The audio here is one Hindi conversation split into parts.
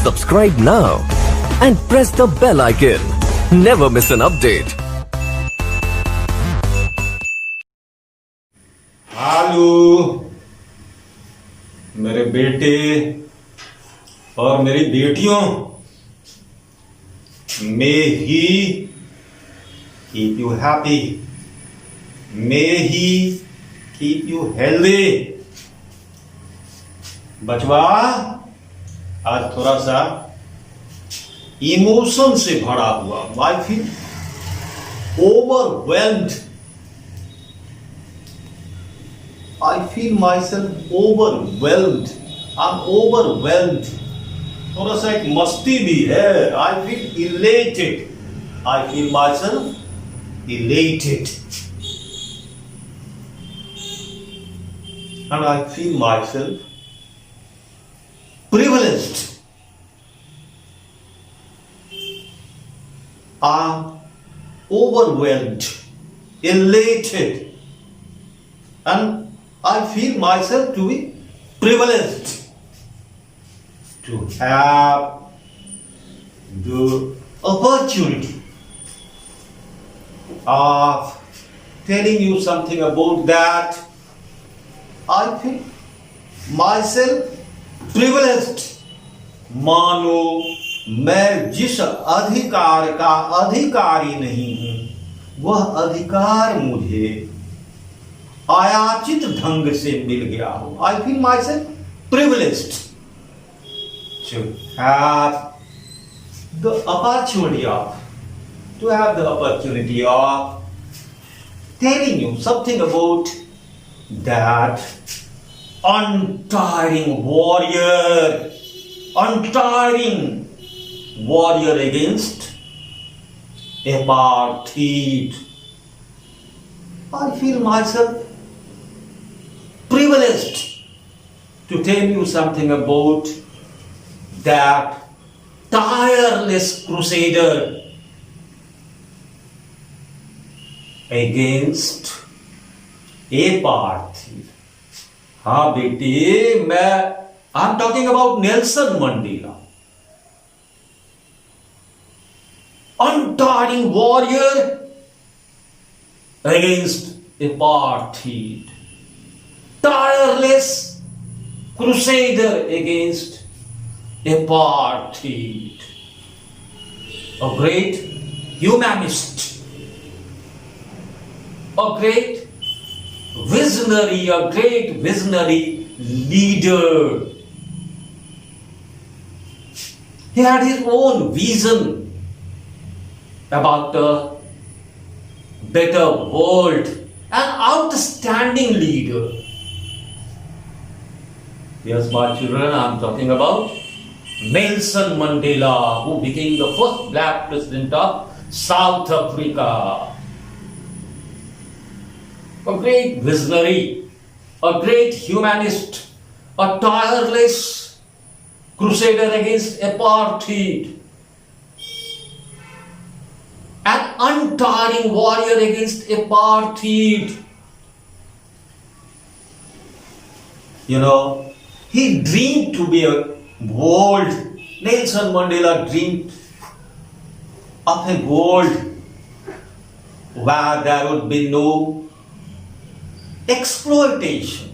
Subscribe now and press the bell icon. Never miss an update. Hello मेरे बेटे और मेरी बेटियों, मे ही keep you happy, may he keep you healthy। बचवा, आज थोड़ा सा इमोशन से भरा हुआ, I feel overwhelmed, I feel myself overwhelmed. I'm overwhelmed. थोड़ा सा एक मस्ती भी है। I feel elated. I feel myself elated. And I feel myself privileged. I'm overwhelmed, elated, and I feel myself to be privileged to have the opportunity of telling you something about that. I feel myself privileged. मानो मैं जिस अधिकार का अधिकारी नहीं हूं, वह अधिकार मुझे आयाचित ढंग से मिल गया हो। I feel myself privileged to have the opportunity of telling you something about that untiring warrior against apartheid. I feel myself privileged to tell you something about that tireless crusader against apartheid. हाँ बेटी, I'm talking about Nelson Mandela. Untiring warrior against apartheid. Tireless crusader against apartheid. A great humanist. A great visionary leader. He had his own vision about a better world. An outstanding leader. Yes, my children, I am talking about Nelson Mandela, who became the first black president of South Africa. A great visionary, a great humanist, a tireless crusader against apartheid, an untiring warrior against apartheid. You know, he dreamed to be a world. Nelson Mandela dreamed of a world where there would be no exploitation.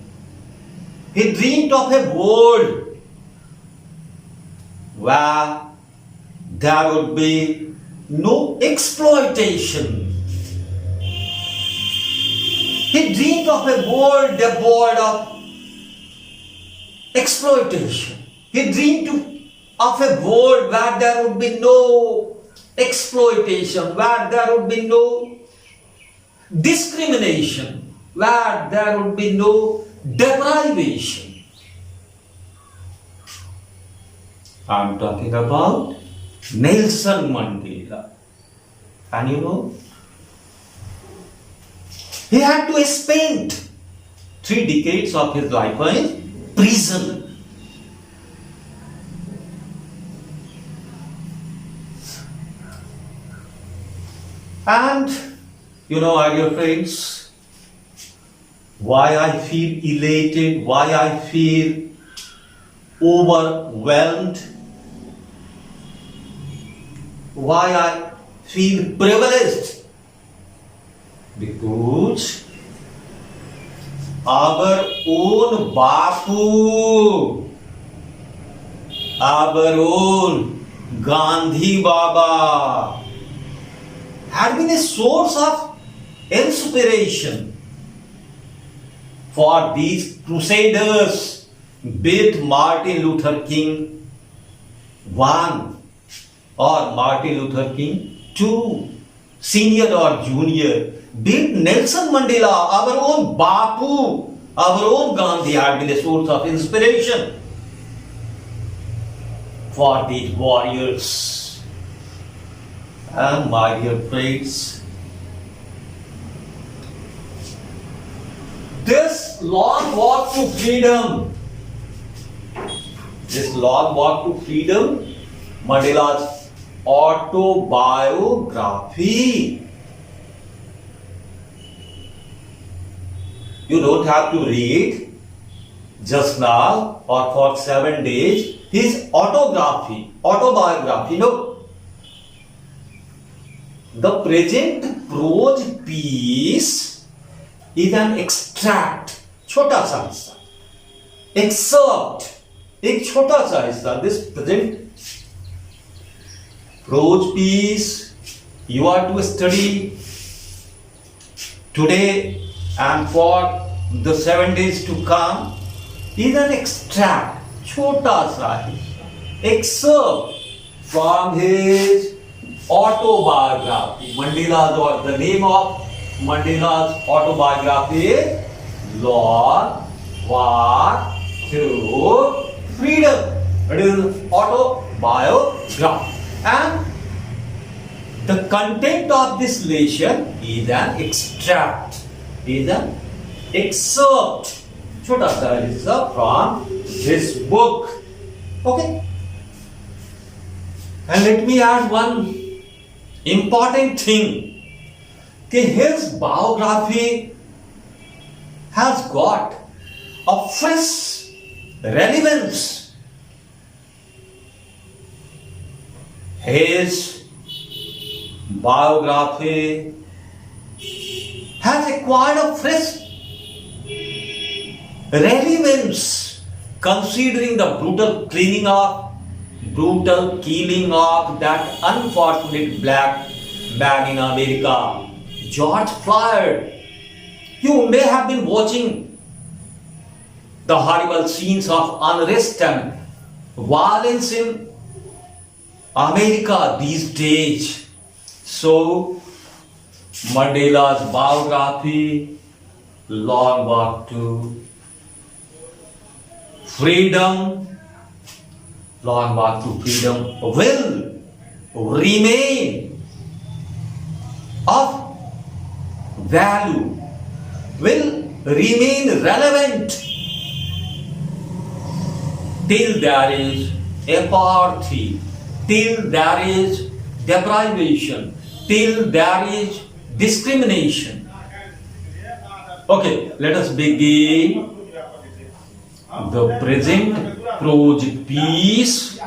He dreamed of a world where there would be no exploitation. He dreamed of a world devoid of exploitation. He dreamed of a world where there would be no exploitation, where there would be no discrimination, where there would be no deprivation. I'm talking about Nelson Mandela. And you know, he had to spend 3 decades of his life in prison. And you know, my dear friends, why I feel elated, why I feel overwhelmed why I feel privileged? Because our own Bapu, our own Gandhi Baba had been a source of inspiration for these crusaders, be it Martin Luther King 1 or Martin Luther King 2, senior or junior, be it Nelson Mandela, our own Bapu, our own Gandhi had been a source of inspiration for these warriors. And my dear friends, this long walk to freedom, Mandela's autobiography. You don't have to read just now or for 7 days his autobiography. No. The present prose piece is an extract, छोटा सा हिस्सा, excerpt, एक छोटा सा हिस्सा. This present prose piece you are to study today and for the 7 days to come is an extract, छोटा सा हिस्सा, excerpt from his autobiography. Mandela's, or the name of Mandela's autobiography is Long Walk to Freedom. It is autobiography. And the content of this lesson is an extract, is an excerpt, छोटा सा हिस्सा from this book. Okay? And let me add one important thing. His biography has got a fresh relevance. His biography has acquired a fresh relevance considering the brutal killing of that unfortunate black man in America, George Floyd. You may have been watching the horrible scenes of unrest and violence in America these days. So, Mandela's biography, Long Walk to Freedom, Long Walk to Freedom will remain of value, will remain relevant till there is apathy, till there is deprivation, till there is discrimination. Okay, let us begin the present prose piece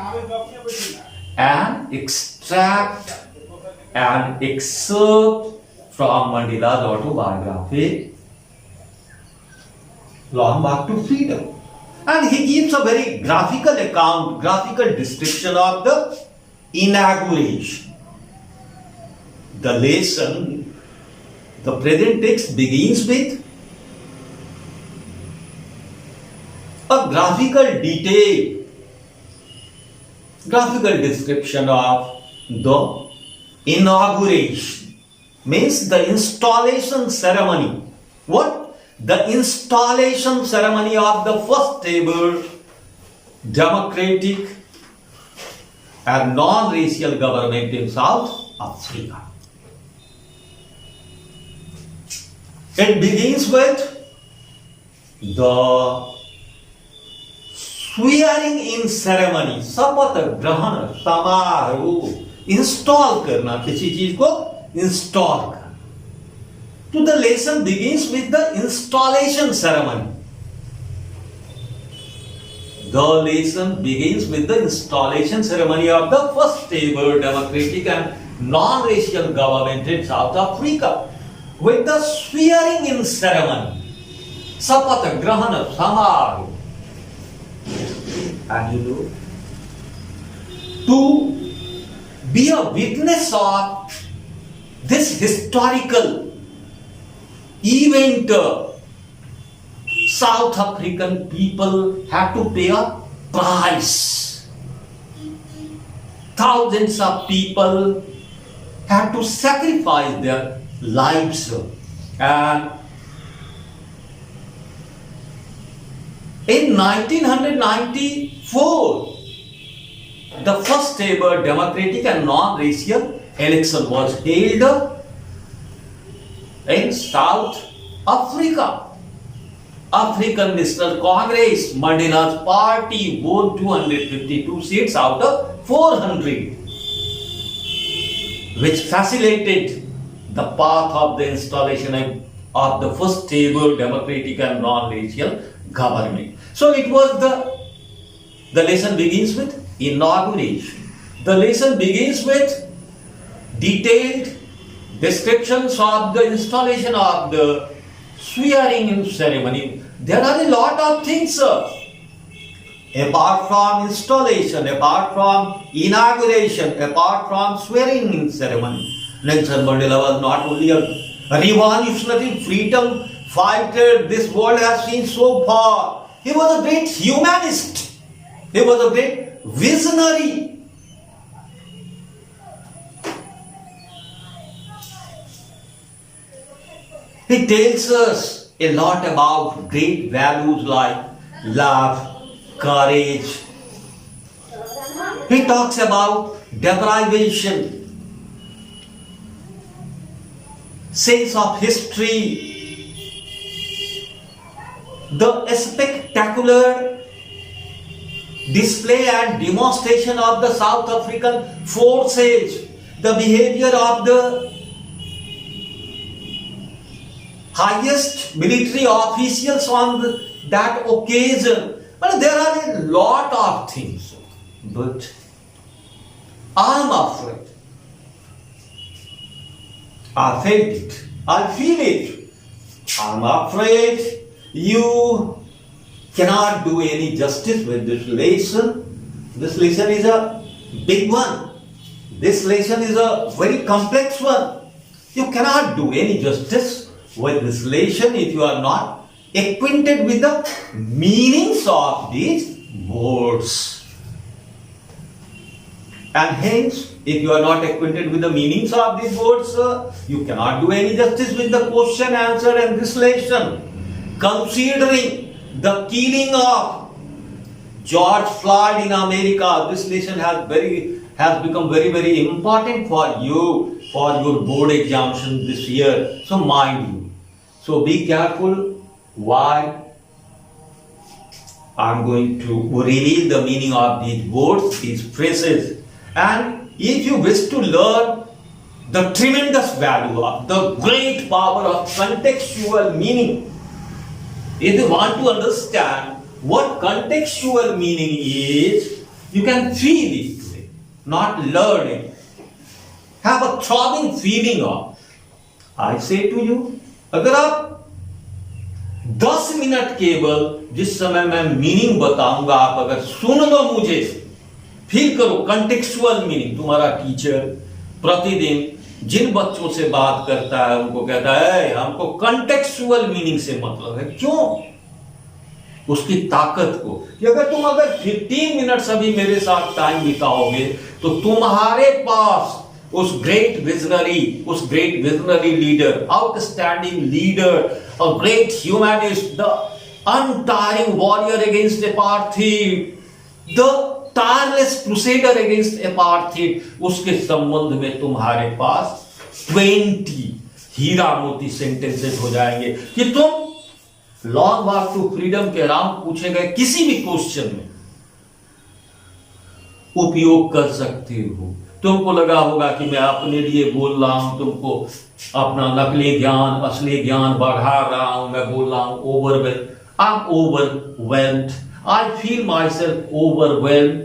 and extract and excerpt from Mandela's autobiography, Long Walk to Freedom. And he gives a very graphical account, graphical description of the inauguration. The lesson, the present text begins with a graphical detail, graphical description of the inauguration, means the installation ceremony. What? The installation ceremony of the first ever democratic and non-racial government in South Africa. It begins with the swearing in ceremony, शपथ ग्रहण समारोह, इंस्टॉल करना, किसी चीज को इंस्टॉल करना. So the lesson begins with the installation ceremony. The lesson begins with the installation ceremony of the first ever democratic and non-racial government in South Africa, with the swearing-in ceremony, Sapath Grahana Samaroh. And you know, to be a witness of this historical event, South African people had to pay a price. Thousands of people had to sacrifice their lives. And in 1994, the first ever democratic and non-racial election was held in South Africa. African National Congress, Mandela's party, won 252 seats out of 400, which facilitated the path of the installation of the first ever democratic and non-racial government. So it was the lesson begins with inauguration. The lesson begins with detailed descriptions of the installation of the swearing-in ceremony. There are a lot of things, apart from installation, apart from inauguration, apart from swearing-in ceremony. Nelson Mandela was not only a revolutionary freedom fighter this world has seen so far. He was a great humanist. He was a great visionary. He tells us a lot about great values like love, courage. He talks about deprivation, sense of history, the spectacular display and demonstration of the South African forces, the behavior of the highest military officials on that occasion. But there are a lot of things. But I'm afraid. I felt it. I feel it. I'm afraid you cannot do any justice with this lesson. This lesson is a big one. This lesson is a very complex one. You cannot do any justice with this lesson if you are not acquainted with the meanings of these words. And hence, if you are not acquainted with the meanings of these words, you cannot do any justice with the question, answer and this lesson. Considering the killing of George Floyd in America, this lesson has become very, very important for you, for your board examination this year. So mind you. So be careful why I'm going to reveal the meaning of these words, these phrases. And if you wish to learn the tremendous value of the great power of contextual meaning, if you want to understand what contextual meaning is, you can feel it, not learn it. Have a throbbing feeling of. I say to you, अगर आप 10 मिनट केवल जिस समय मैं मीनिंग बताऊंगा, आप अगर सुन लो मुझे, फील करो कंटेक्चुअल मीनिंग. तुम्हारा टीचर प्रतिदिन जिन बच्चों से बात करता है उनको कहता है हमको कंटेक्चुअल मीनिंग से मतलब है. क्यों? उसकी ताकत को कि अगर 15 मिनट अभी मेरे साथ टाइम बिताओगे तो तुम्हारे पास उस great visionary leader, outstanding leader, a great humanist, the untiring warrior against apartheid, the tireless crusader against apartheid, उसके संबंध में तुम्हारे पास 20 हीरा मोती सेंटेंसेस हो जाएंगे कि तुम लॉन्ग वॉक टू फ्रीडम के अराउंड पूछे गए किसी भी क्वेश्चन में उपयोग कर सकते हो. तुमको लगा होगा कि मैं अपने लिए बोल रहा हूं, तुमको अपना नकली ज्ञान असली ज्ञान बढ़ा रहा हूं, मैं बोल रहा हूं overwhelm. I'm overwhelmed, I feel my self overwhelm.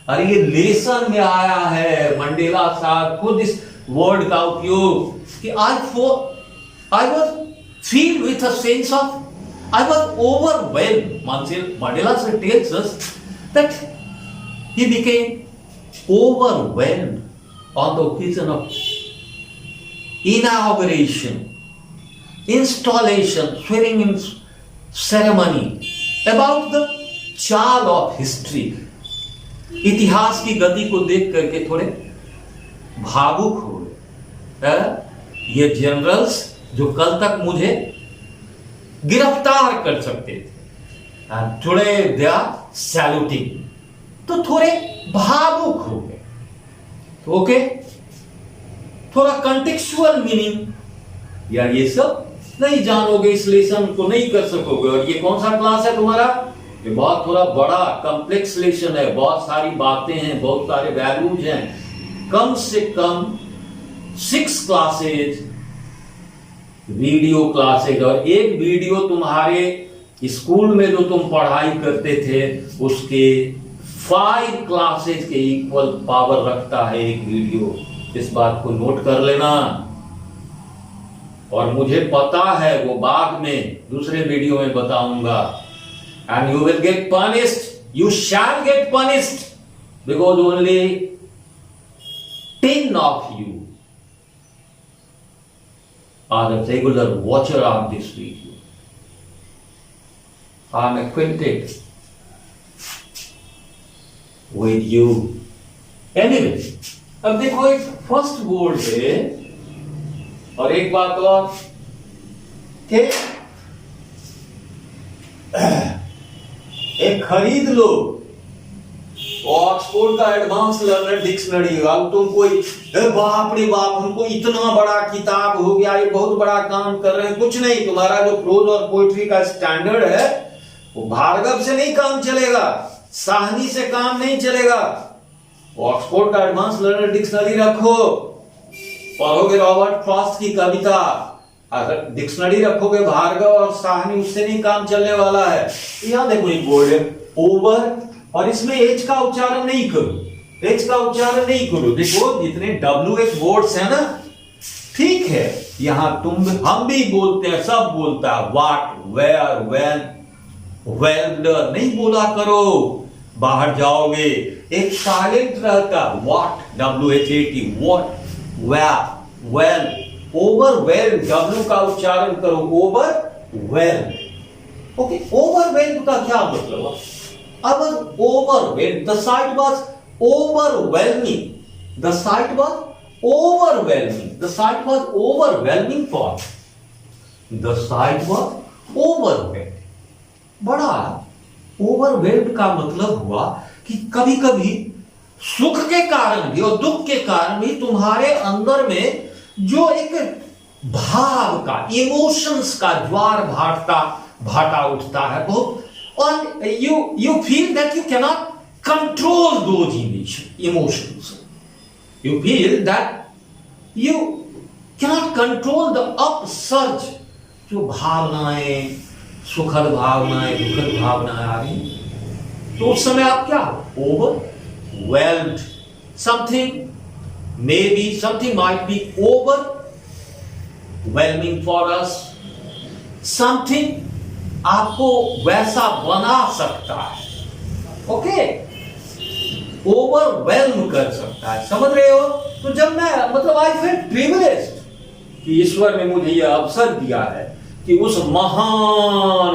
अरे ये लेसन में आया है, मंडेला साहब खुद इस वर्ड का उपयोग कि I was feel with a sense of, I was overwhelmed. Mandela tells us that he became overwhelmed on the occasion of inauguration, installation, swearing in ceremony, about the चाल of history. इतिहास की गति को देख करके थोड़े भावुक हो गए। ये जनरल्स जो कल तक मुझे गिरफ्तार कर सकते थे, टुडे दे आर सैल्यूटिंग, तो थोड़े भावुक हो गए। तो ओके, थोड़ा कंटेक्चुअल मीनिंग यार ये सब नहीं जानोगे, इस लेसन को नहीं कर सकोगे। और ये कौन सा क्लास है तुम्हारा? ये बहुत थोड़ा बड़ा कॉम्प्लेक्स लेसन है, बहुत सारी बातें हैं, बहुत सारे वैल्यूज हैं। कम से कम 6 क्लासेज वीडियो क्लासेज, और एक वीडियो तुम्हारे स्कूल में जो तुम पढ़ाई करते थे उसके 5 क्लासेज के इक्वल पावर रखता है एक वीडियो। इस बात को नोट कर लेना। और मुझे पता है वो बाद में दूसरे वीडियो में बताऊंगा। And you will get punished, you shall gate punished, because only 10 of you are the regular watcher of this video. I am acquainted with you. Anyway, अब देखो एक फर्स्ट वर्ड है और एक बात और कि एक खरीद लो ऑक्सफोर्ड का एडवांस लर्नर डिक्शनरी। अब तुम कोई बाप रे बाप हमको इतना बड़ा किताब हो गया, ये बहुत बड़ा काम कर रहे हैं, कुछ नहीं। तुम्हारा जो प्रोज और पोएट्री का स्टैंडर्ड है वो भार्गव से नहीं काम चलेगा, साहनी से काम नहीं चलेगा। ऑक्सफोर्ड का एडवांस लर्नर डिक्शनरी रखो, पढ़ोगे रॉबर्ट फ्रॉस्ट की कविता, अगर डिक्शनरी रखोगे भार्गव और साहनी, उससे नहीं काम चलने वाला है। यहां देखो एक वर्ड है ओवर, और इसमें एच का उच्चारण नहीं करो, एच का उच्चारण नहीं करो। देखो जितने WH वर्ड्स है ना, ठीक है, यहां तुम हम भी बोलते हैं, सब बोलता है, व्हाट, वेयर, व्हेन, वेल्ड नहीं बोला करो। बाहर जाओगे एक साइलेंट रहता, what, WHAT, what, where, well, overwhelmed, W का उच्चारण करो, ओवरवेल्ड। ओके, ओवरवेल्ड का क्या मतलब? I was overwhelmed. The sight was overwhelming. The sight was overwhelming. The sight was overwhelming for me. The sight was overwhelmed. बड़ा overwhelmed का मतलब हुआ कि कभी कभी सुख के कारण भी और दुख के कारण भी तुम्हारे अंदर में जो एक भाव का, इमोशंस का ज्वार भाटा उठता है बहुत, and you feel that you cannot control those emotions. You feel that you cannot control the upsurge, जो भावनाएं, सुखद भावनाएं, दुखद भावनाएं आ रही, तो उस समय आप क्या overwhelmed. Something might be overwhelming for us. Something आपको वैसा बना सकता है, ओके, ओवरवेल्म कर सकता है, समझ रहे हो? तो जब मैं मतलब आई फील प्रिविलेज्ड कि ईश्वर ने मुझे यह अवसर दिया है कि उस महान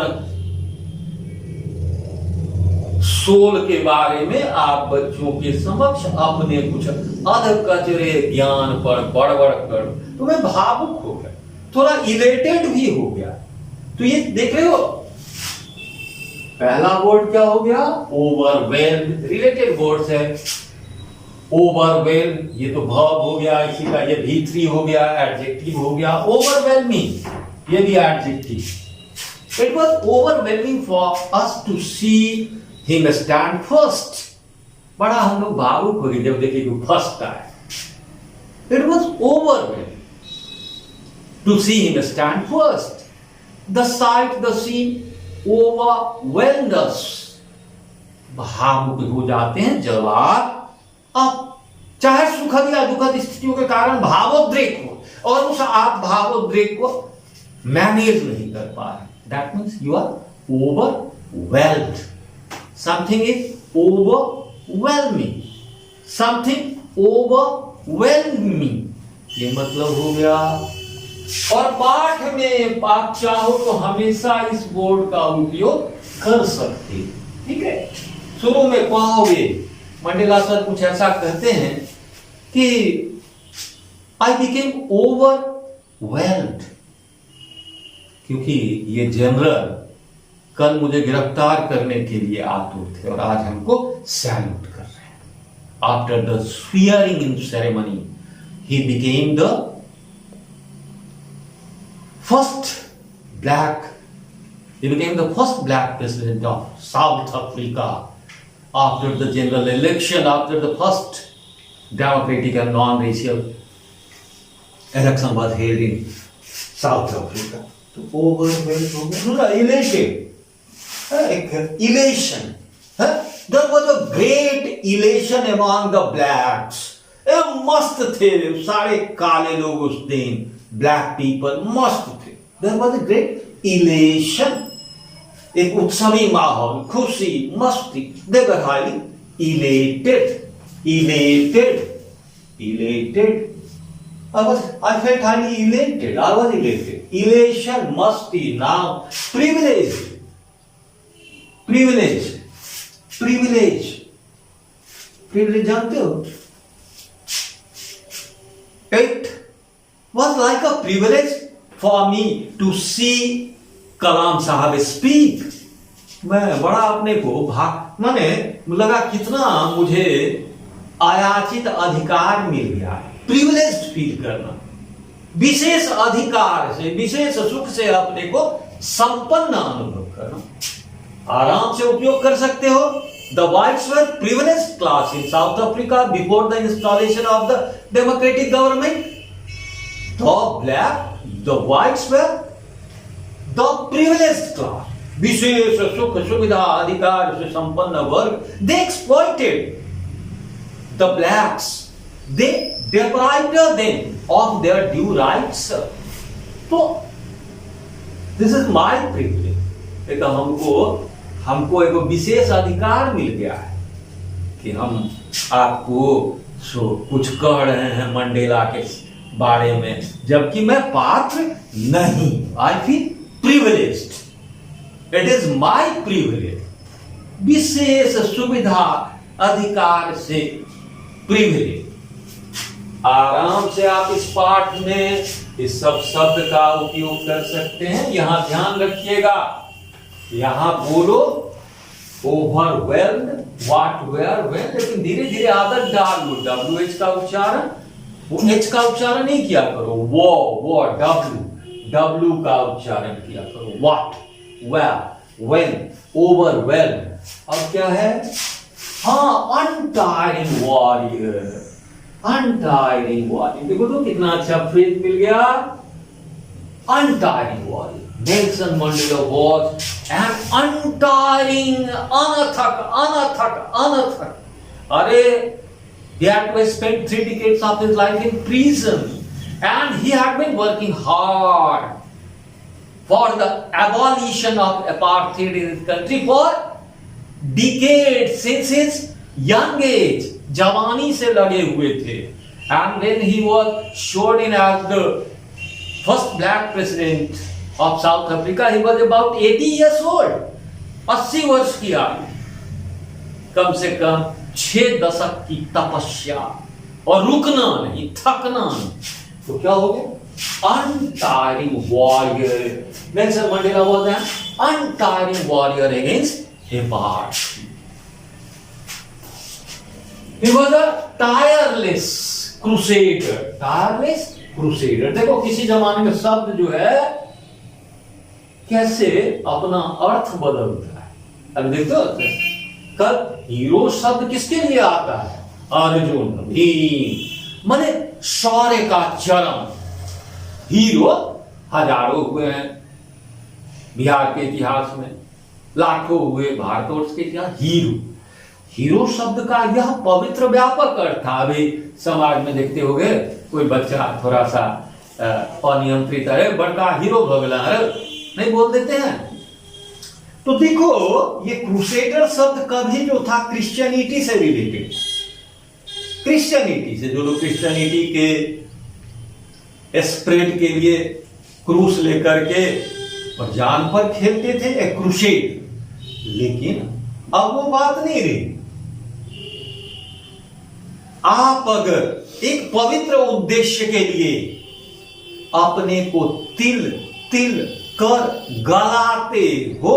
सोल के बारे में आप बच्चों के समक्ष अपने कुछ अधकचरे ज्ञान पर बड़बड़ कर, तो मैं भावुक हो गया, थोड़ा इलेटेड भी हो गया। तो ये देख रहे हो, पहला वर्ड क्या हो गया? ओवरवेल्म। रिलेटेड वर्ड्स है, ओवरवेल्म ये तो वर्ब हो गया, इसी का ये V3 हो गया, एडजेक्टिव हो गया। ओवरवेल्मिंग ये भी adjective. It was overwhelming for us to see him stand first. बड़ा हम लोग भावुक हो गए जब देखे कि फर्स्ट आए। It was overwhelming to see him stand first. The sight, the scene overwhelmed us. भावुक हो जाते हैं जब आप चाहे सुखद या दुखद स्थितियों के कारण भावोद्रेक हो और उस आप भावोद्रेक को मैनेज नहीं कर पा रहे। That means you are overwhelmed. Something is overwhelming, something overwhelming, ये मतलब हो गया। और पाठ में आप चाहो तो हमेशा इस बोर्ड का उपयोग कर सकते, ठीक है। शुरू में पाओगे मंडेला सर कुछ ऐसा कहते हैं कि आई बिकेम ओवरवेल्म्ड, क्योंकि ये जनरल कल मुझे गिरफ्तार करने के लिए आतुर थे और आज हमको सैल्यूट कर रहे हैं। After the swearing in ceremony he became the he became the first black president of South Africa after the general election, after the first democratic and non-racial election was held in South Africa. So overwhelmed, elated, elation. There was a great elation among the blacks. मस्त थे सारे काले लोग उस दिन, ब्लैक पीपल मस्त थे। There was a great elation, एक उत्सवी माहौल, खुशी, मस्ती। They were highly elated. I felt highly elated. I was elated. Elation, masti. Now privilege जानते हो? It was like a privilege for me to see कलाम साहब speak. मैं बड़ा अपने को मैंने लगा कितना मुझे आयाचित अधिकार मिल गया, प्रिविलेज्ड फील करना, विशेष अधिकार से, विशेष सुख से अपने को संपन्न अनुभव करना। आराम से उपयोग कर सकते हो। The whites were privileged class in South Africa before the installation of the democratic government. The whites were the privileged class. विशेष सुख सुविधा अधिकार से संपन्न वर्ग। They exploited the blacks. They deprived them of their due rights. तो this is my privilege. एक हमको एक विशेष अधिकार मिल गया है कि हम आपको कुछ कह रहे हैं मंडेला के बारे में, जबकि मैं पात्र नहीं। I feel privileged. It is my privilege. विशेष सुविधा अधिकार से प्रिविलेज। आराम से आप इस पाठ में इस सब शब्द का उपयोग कर सकते हैं। यहां ध्यान रखिएगा, यहां बोलो ओवरवेल्म्ड, व्हाट वेयर वेल, लेकिन धीरे धीरे आदत डाल लो। WH का उच्चारण, वो H का उच्चारण नहीं किया करो। वो W का उच्चारण किया करो। What, where, when, overwhelmed. अब क्या है? हाँ, अनटायरिंग वॉरियर। अनटायरिंग वॉरियर, देखो तो कितना अच्छा फ्रेज मिल गया। Untiring warrior. Nelson Mandela was an untiring, अनथक। अरे, he had to spend 3 decades of his life in prison, and he had been working hard for the abolition of apartheid in his country for decades, since his young age. जवानी से लगे हुए थे, and when he was sworn in as the first black president of South Africa, he was about 80 years old. 80 वर्ष की आयु, कम से कम 6 दशक की तपस्या, और रुकना नहीं, थकना नहीं। तो क्या हो गया? Untiring warrior. Nelson Mandela was an untiring warrior against apartheid. He was a tireless crusader. Tireless crusader. देखो किसी जमाने में शब्द जो है कैसे अपना अर्थ बदलता है। अब देखो कल हीरो शब्द किसके लिए आता है? अर्जुन, भीम, माने शौर्य का चरम। हीरो हजारों हुए हैं बिहार के इतिहास में, लाखों हुए भारतवर्ष के इतिहास हीरो। हीरो शब्द का यह पवित्र व्यापक अर्थ था। अभी समाज में देखते होंगे कोई बच्चा थोड़ा सा अनियंत्रित है, बड़का हीरो भगला है, नहीं बोल देते हैं। तो देखो ये क्रूसेडर शब्द कभी जो था क्रिश्चियनिटी से रिलेटेड, क्रिश्चियनिटी से, जो लोग क्रिश्चियनिटी के स्प्रेड के लिए क्रूस लेकर के और जान पर खेलते थे, ए क्रूसेड। लेकिन अब वो बात नहीं रही। आप अगर एक पवित्र उद्देश्य के लिए अपने को तिल तिल कर गलाते हो,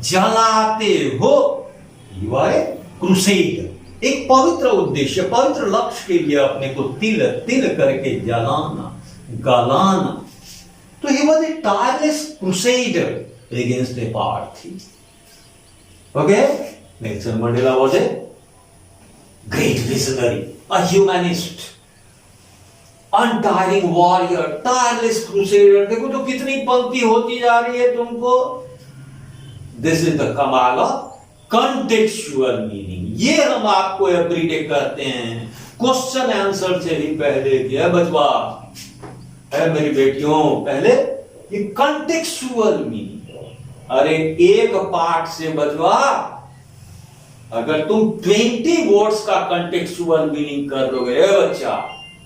जलाते हो, यू आर ए क्रूसेडर। एक पवित्र उद्देश्य, पवित्र लक्ष्य के लिए अपने को तिल तिल करके जलाना, गलाना। तो he was a tireless crusader against apartheid. Okay? Nelson Mandela was a great visionary, a humanist, untiring warrior, tireless crusader. देखो तो कितनी पंक्ति होती जा रही है तुमको। This is the कमाल of contextual meaning. ये हम आपको एवरीडे करते हैं क्वेश्चन आंसर से ही पहले किया बचवा है मेरी बेटियों, पहले ये कंटेक्चुअल मीनिंग। अरे एक पाठ से बचवा अगर तुम 20 वर्ड्स का कंटेक्चुअल मीनिंग कर दोगे बच्चा,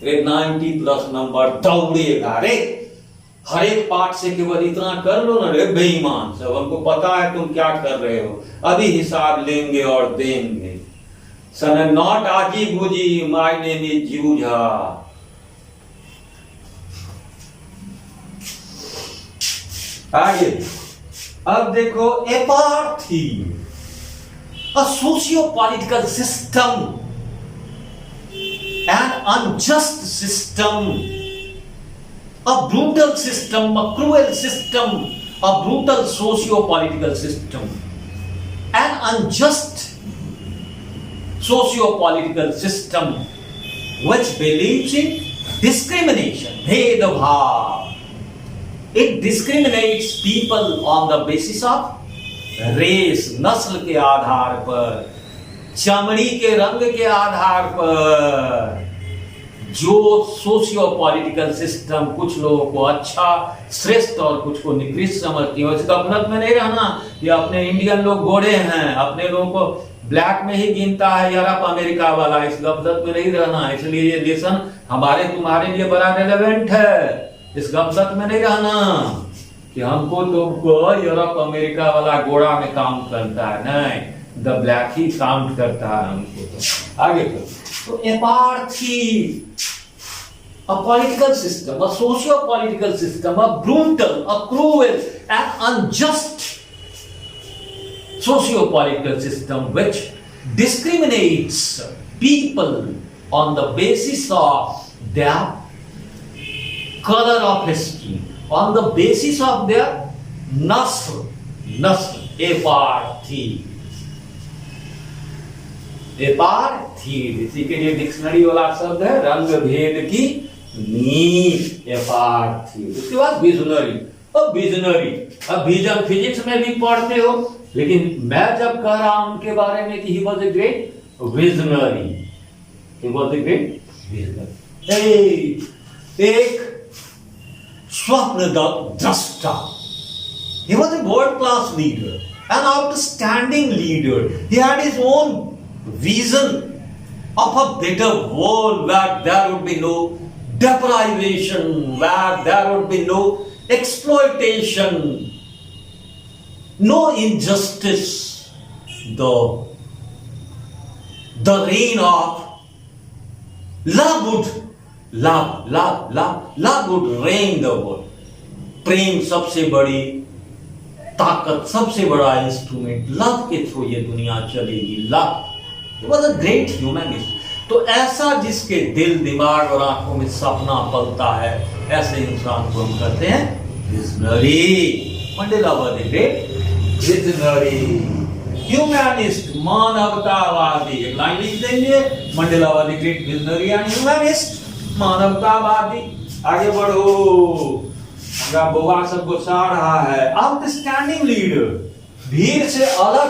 90+ नंबर दौड़ेगा। रे हर एक पाठ से केवल इतना कर लो ना रे बेईमान सब, हमको पता है तुम क्या कर रहे हो, अभी हिसाब लेंगे और देंगे। सन नॉट आजी बुजी, माय नेम इज जूझा। आगे अब देखो एपार्थी, a socio-political system, an unjust system, a brutal system, a cruel system, a brutal socio-political system, an unjust socio-political system which believes in discrimination, bhedbhav. It discriminates people on the basis of race, नस्ल के आधार पर, चमड़ी के रंग के आधार पर। जो सोशियो पॉलिटिकल सिस्टम कुछ लोगों को अच्छा श्रेष्ठ और कुछ को निकृष्ट समझती है, इसका गलत में नहीं रहना। ये अपने इंडियन लोग गोरे हैं, अपने लोगों को ब्लैक में ही गिनता है यूरोप अमेरिका वाला, इस गलत में नहीं रहना। इसलिए ये लेसन हमारे तुम्हारे लिए बड़ा रेलेवेंट है, इस गपशप में नहीं रहना कि हमको तुमको यूरोप अमेरिका वाला गोड़ा में काम करता है, नहीं, द ब्लैक ही काउंट करता है हमको। तो आगे तो एपार्थी, a political system, a socio-political system, a brutal, a cruel, and unjust socio-political system which discriminates people on the basis of their color of skin, on the basis of their nasl, एपार्थी। एपार्थी इसी के लिए डिक्शनरी वाला शब्द है रंग भेद की नीच, एपार्थी। उसके बाद विजनरी। अब विजनरी, अब विजन फिजिक्स में भी पढ़ते हो, लेकिन मैं जब कह रहा हूं उनके बारे में कि he was a great visionary, he was a great visionary, एक स्वप्न दृष्टा। He was a world-class leader, an outstanding leader. He had his own vision of a better world where there would be no deprivation, where there would be no exploitation, no injustice. The reign of love would reign the world. प्रेम सबसे बड़ी ताकत, सबसे बड़ा इंस्ट्रूमेंट, लव के थ्रू ये दुनिया चलेगी। Love was a great humanist. तो ऐसा जिसके दिल, दिमाग और आंखों में सपना पलता है, ऐसे इंसान को हम कहते हैं visionary. Mandela was a great visionary, humanist, मानवतावादी। एक लाइन लिख देंगे, Mandela was a great visionary and humanist, मानवतावादी। आगे बढ़ो, बुआ सबको चाह रहा है। आउटस्टैंडिंग लीडर, भीड़ से अलग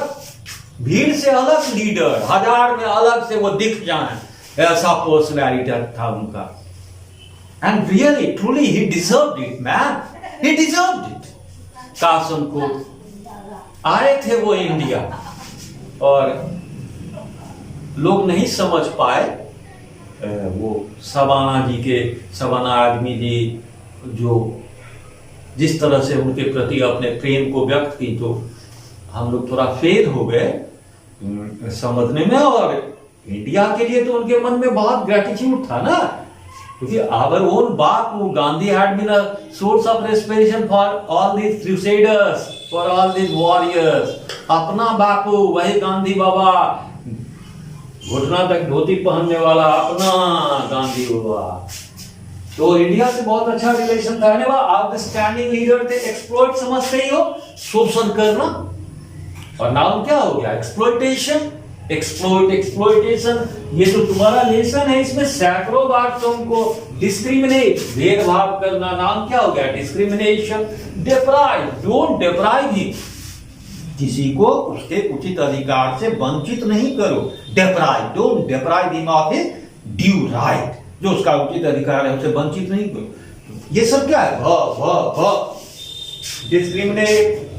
भीड़ से अलग लीडर, हजार में अलग से वो दिख जाए, ऐसा पर्सनैलिटी था उनका। And really truly he deserved it man, he deserved it. कासन को आए थे वो इंडिया और लोग नहीं समझ पाए, वो सवाना जी के, सवाना आदमी जी जो जिस तरह से उनके प्रति अपने प्रेम को व्यक्त की, तो हम लोग थोड़ा फेल हो गए समझने में। और इंडिया के लिए तो उनके मन में बहुत ग्रेटिट्यूड था ना, क्योंकि our own Bapu Gandhi had been a source of inspiration for all these crusaders, for all these warriors. अपना बापू वही गांधी बाबा, घुटना तक धोती पहनने वाला अपना गांधी बाबा। तो इंडिया से बहुत अच्छा रिलेशन था। आउटस्टैंडिंग लीडर थे। एक्सप्लॉइट समझते ही हो, शोषण करना। और नाम क्या हो गया? एक्सप्लॉइटेशन। एक्सप्लॉइटेशन, ये तो तुम्हारा लेसन है, इसमें सैकड़ों बार तुमको डिस्क्रिमिनेट, भेदभाव करना, नाम क्या हो गया? Discrimination. Deprive, don't deprive him, किसी को उसके उचित अधिकार से वंचित नहीं करो। Deprive, don't deprive him of his due right, जो उसका उचित अधिकार है उसे वंचित नहीं करो। ये सब क्या है? डिस्क्रिमिनेट,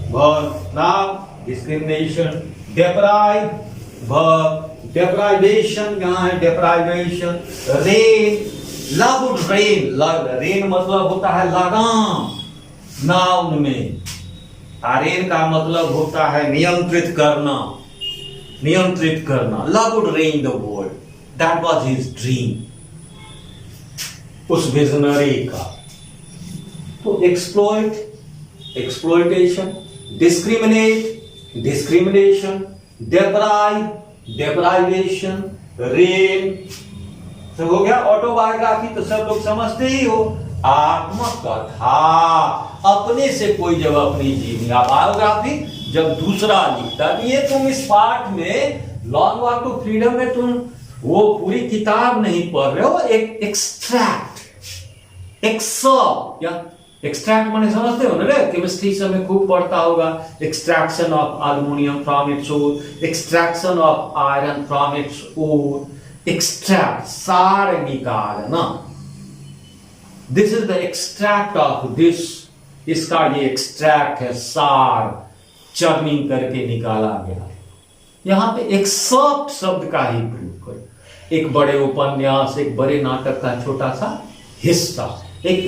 नाम डिस्क्रिमिनेशन, डिप्राइव, डेप्राइवेशन, यहाँ है डेप्राइवेशन। रेन, लाउड रेन, रेन मतलब होता है लगाम नाउन में। रेन का मतलब होता है नियंत्रित करना, नियंत्रित करना। Loud reign the world, that was his dream, उस विजनरी का। तो exploit, exploitation, discriminate, discrimination, deprive, deprivation, reign, सब हो गया। ऑटोबायोग्राफी तो सब लोग समझते ही हो, आत्मकथा, अपने से कोई जब अपनी जीवनी। बायोग्राफी जब दूसरा लिखता, ये तुम इस पाठ में लॉन्ग वॉक टू फ्रीडम में तुम वो पूरी किताब नहीं पढ़ रहे हो, एक एक्सट्रैक्ट, एक्सर्प्ट, या एक्सट्रैक्ट माने समझते हो ना? केमिस्ट्री से हमें खूब पढ़ता होगा। Extraction of aluminium from its ore, extraction of iron from its ore, extract, सार निकालना। This is the extract of this, इसका ये एक्सट्रैक्ट है, सार, चर्निंग करके निकाला गया। यहां पे एक्सर्प्ट शब्द का ही प्रयोग करो। एक बड़े उपन्यास, एक बड़े नाटक का छोटा सा हिस्सा, एक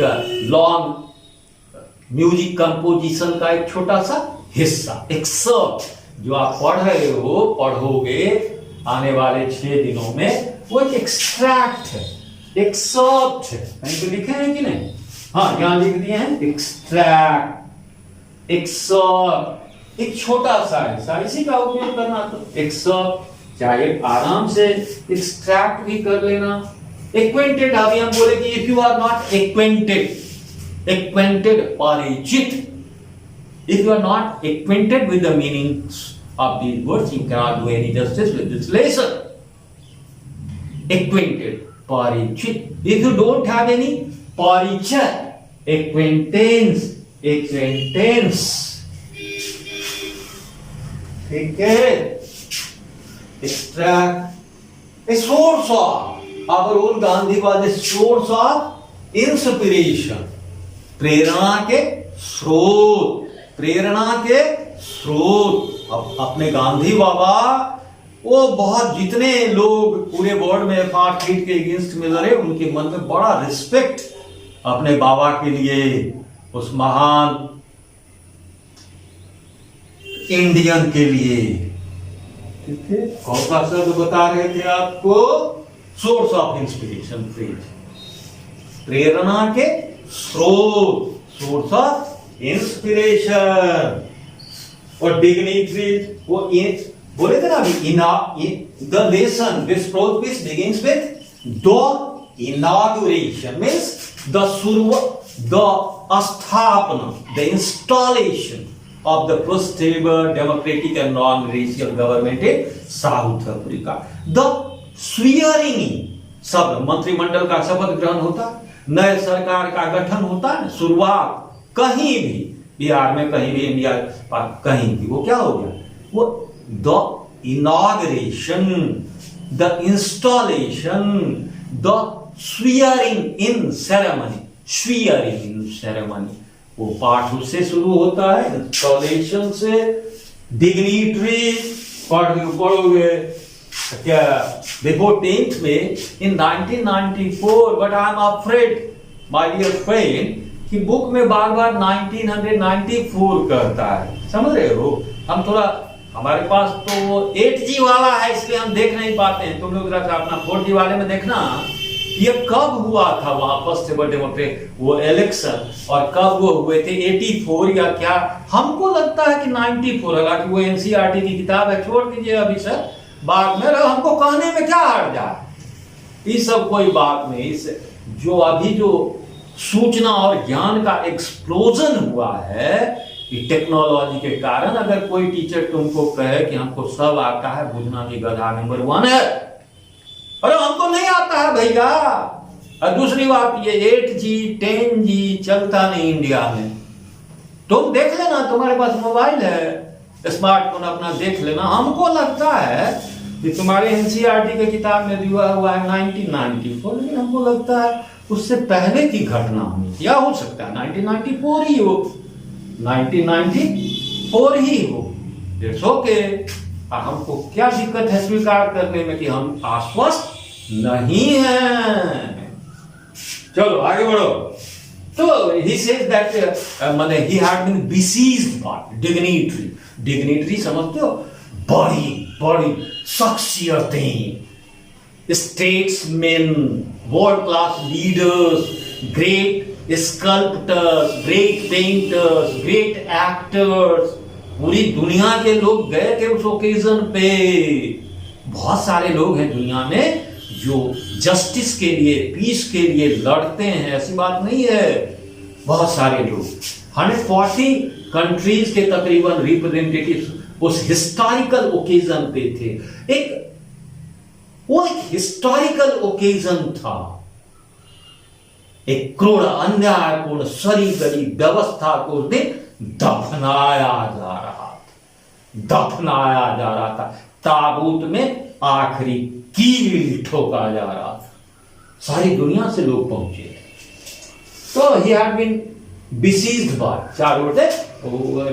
लॉन्ग म्यूजिक कंपोजिशन का एक छोटा सा हिस्सा, एक्सर्प्ट। जो आप पढ़ रहे हो, पढ़ोगे आने वाले 6 दिनों में, वो एक एक्सट्रैक्ट है, एक्सर्प्ट है। कहीं तो लिखे हैं कि नहीं? हाँ, यहां लिख दिए हैं एक्सट्रैक्ट, एक्सर्प्ट, एक छोटा सा हिस्सा, इसी का उपयोग करना। तो एक्सर्प्ट, चाहे आराम से एक्सट्रैक्ट भी कर लेना। एक्वेंटेड, अभी हम बोले कि if you are not acquainted, acquainted, परिचित, if you are not acquainted with the meanings of these words, you cannot do any justice with this lesson. Acquainted, परिचित. If you don't have any परिचय, acquaintance, acquaintance, ठीक है? Extract, a source of our own Gandhi was a source of inspiration. प्रेरणा के स्रोत, प्रेरणा के स्रोत। अपने गांधी बाबा, वो बहुत, जितने लोग पूरे वर्ल्ड में अपार्थाइड के अगेंस्ट में लड़े, उनके मन में बड़ा रिस्पेक्ट अपने बाबा के लिए, उस महान इंडियन के लिए। ठीक है? कौन सा शब्द बता रहे थे आपको? सोर्स ऑफ इंस्पिरेशन, प्रेरणा के स्रोत, सोर्स ऑफ इंस्पिरेशन। और डिग्निटरीज, वो बोले थे ना अभी, the lesson, this process begins with the inauguration, means the शुरुआत, द स्थापना, the installation of the pro-stable, democratic and non-racial government in South Africa. The swearing, सब मंत्रिमंडल का शपथ ग्रहण होता, नए सरकार का गठन होता, शुरुआत कहीं भी, बिहार में कहीं भी, इंडिया कहीं भी, वो क्या हो गया? वो the inauguration, the installation, the swearing in ceremony. Swearing in ceremony, वो पाठ उससे शुरू होता है, इंस्टॉलेशन से। डिग्निटरी पढ़ोगे क्या देखो 10th में in 1994, but I am afraid my dear friend कि बुक में बार बार 1994 कहता है, समझ रहे हो। हम थोड़ा, हमारे पास तो वो 8G वाला है इसलिए हम देख नहीं पाते हैं, तुम लोग जरा अपना 4G वाले में देखना ये कब हुआ था वहां फर्स्ट डेमोक्रेट वो इलेक्शन, और कब वो हुए थे 84 या क्या। हमको लगता है कि 94, हालांकि वो एनसीईआरटी की किताब है, छोड़ दीजिए अभी सर, बाद में हमको कहने में क्या हर्ज जाए, ये सब कोई बात नहीं। इस जो अभी जो सूचना और ज्ञान का एक्सप्लोजन हुआ है ये टेक्नोलॉजी के कारण, अगर कोई टीचर तुमको कहे कि हमको सब आता है, बुझना की गधा नंबर 1 है। अरे हमको नहीं आता है भैया। और दूसरी बात ये 8G 10G चलता नहीं इंडिया में। तुम देख लेना, तुम्हारे पास मोबाइल है, स्मार्टफोन अपना देख लेना। हमको लगता है कि तुम्हारे एनसीईआरटी के किताब में दिया हुआ है 1994, लेकिन हमको लगता है उससे पहले की घटना होनी, या हो सकता है 1994 ही हो, 1994 ही हो। It's okay. हमको क्या दिक्कत है स्वीकार करने में कि हम आश्वस्त नहीं हैं। चलो आगे बढ़ो। तो he says that माने he had been besieged by dignitary। dignitary समझते हो, बड़ी बड़ी शख्सियतें, statesmen, world class leaders, great sculptors, great painters, great actors, पूरी दुनिया के लोग गए थे उस ओकेजन पे। बहुत सारे लोग हैं दुनिया में जो जस्टिस के लिए, पीस के लिए लड़ते हैं, ऐसी बात नहीं है। बहुत सारे लोग 140 कंट्रीज के तकरीबन रिप्रेजेंटेटिव उस हिस्टोरिकल ओकेजन पे थे। वो एक हिस्टोरिकल ओकेजन था। एक क्रूर अन्यायपूर्ण सरी गली व्यवस्था को उस दिन दफनाया जा रहा था। ताबूत में आखिरी कील ठोका जा रहा था। सारी दुनिया से लोग पहुंचे। तो he had been besieged by, चारों थे।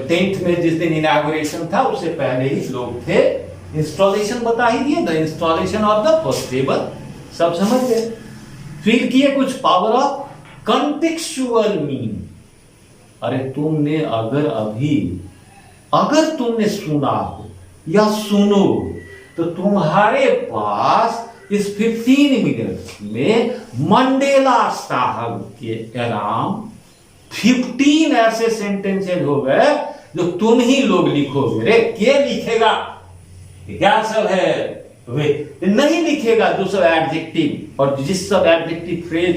10th में जिस दिन इनॉग्रेशन था उससे पहले ही लोग थे। इंस्टॉलेशन बता ही दिए, the installation of the first table, सब समझ गए। फील किए कुछ पावर ऑफ कॉन्टेक्चुअल मीनिंग। अरे तुमने अगर तुमने सुना हो या सुनो तो तुम्हारे पास इस 15 मिनट में मंडेला साहब के अराउंड 15 ऐसे सेंटेंसेज हो गए जो तुम ही लोग लिखोगे। रे क्या लिखेगा, क्या सब है वे नहीं लिखेगा। जो सब एडजेक्टिव और जिस सब एडजेक्टिव फ्रेज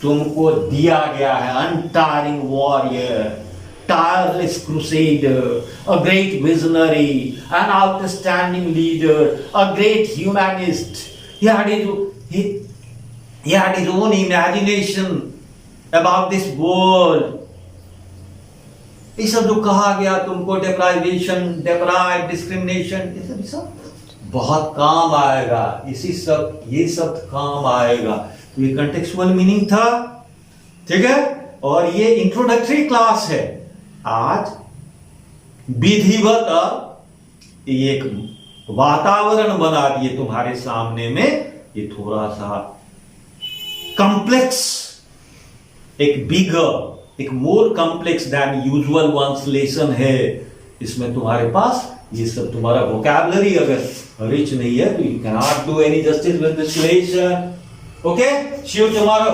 तुमको दिया गया है, अनटायरिंग warrior, tireless crusader, a great visionary, an outstanding leader, a great humanist. He had his own imagination about this world. ये सब जो कहा गया तुमको, deprivation, deprived, discrimination, ये सब बहुत काम आएगा। ये सब काम आएगा। तो ये contextual meaning था, ठीक है। और ये इंट्रोडक्टरी क्लास है। आज विधिवत एक वातावरण बना दिए तुम्हारे सामने में। ये थोड़ा सा कॉम्प्लेक्स, एक बिगर, एक more complex than usual one's lesson है। इसमें तुम्हारे पास ये सब तुम्हारा वोकैबुलरी अगर रिच नहीं है तो you can not do any justice with this lesson. Okay, see you tomorrow.